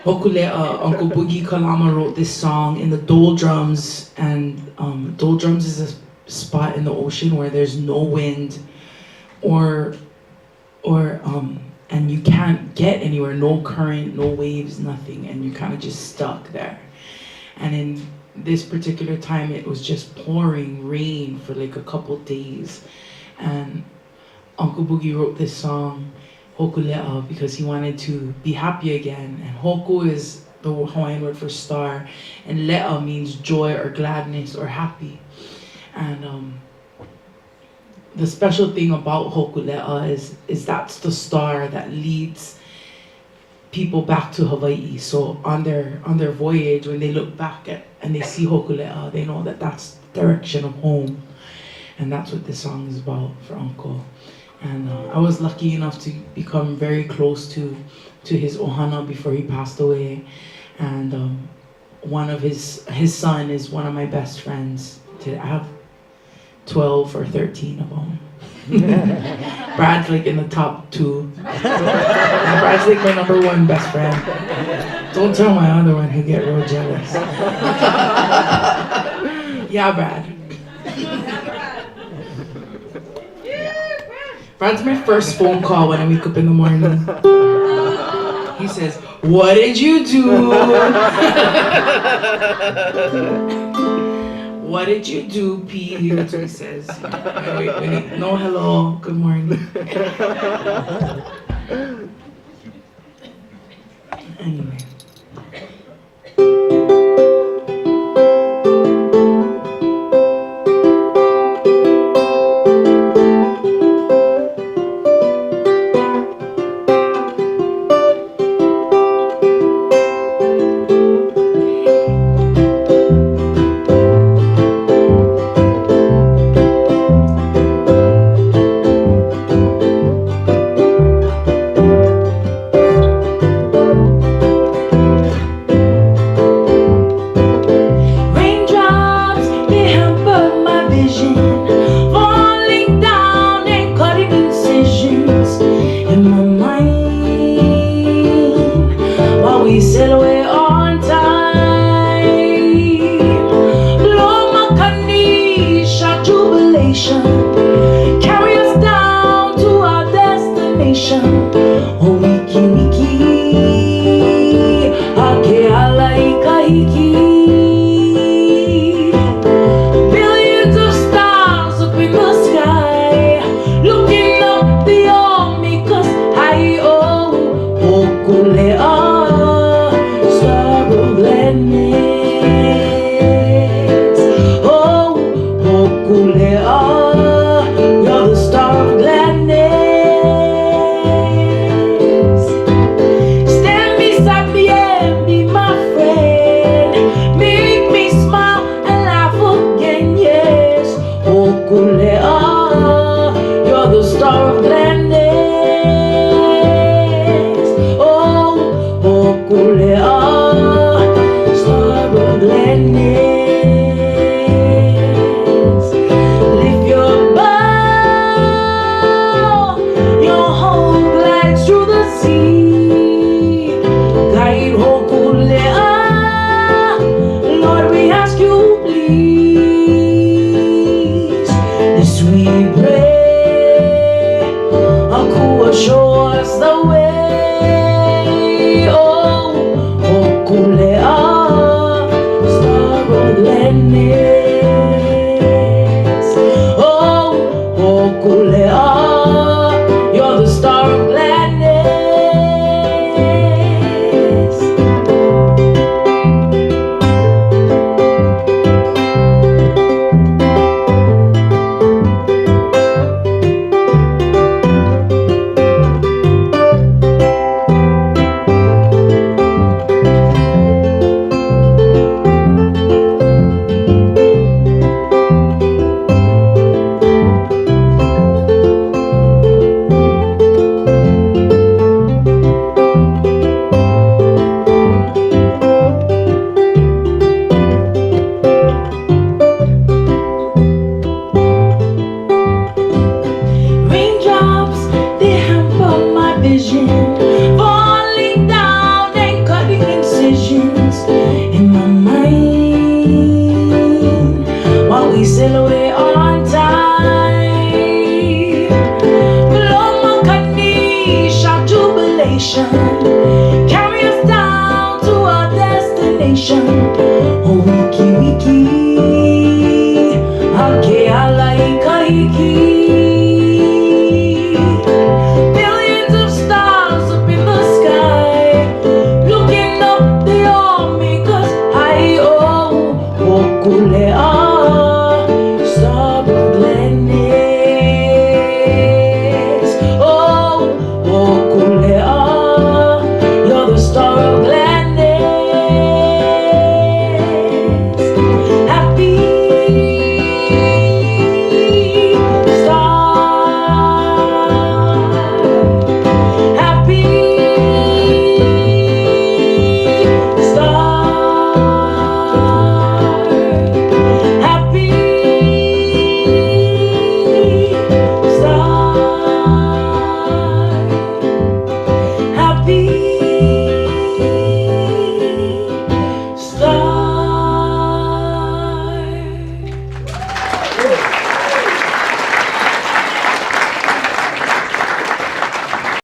Hokule'a, Uncle Boogie Kalama wrote this song in the doldrums, and doldrums is a spot in the ocean where there's no wind, or and you can't get anywhere, no current, no waves, nothing, and you're kind of just stuck there. And in this particular time, it was just pouring rain for like a couple days, and Uncle Boogie wrote this song, Hokule'a, because he wanted to be happy again. And Hoku is the Hawaiian word for star, and Le'a means joy or gladness or happy. And the special thing about Hokule'a is that's the star that leads people back to Hawaii. So on their voyage, when they look back at and they see Hokule'a, they know that that's the direction of home. And that's what this song is about for Uncle. And I was lucky enough to become very close to his ohana before he passed away. And one of his son is one of my best friends. I have 12 or 13 of them. Brad's like in the top 2. And Brad's like my number 1 best friend. Don't tell my other one, he'll get real jealous. Yeah, Brad. Brad's my first phone call when I wake up in the morning. He says, "What did you do?" "What did you do, P?" That's what he says. No hello, good morning. Anyway. Sail away.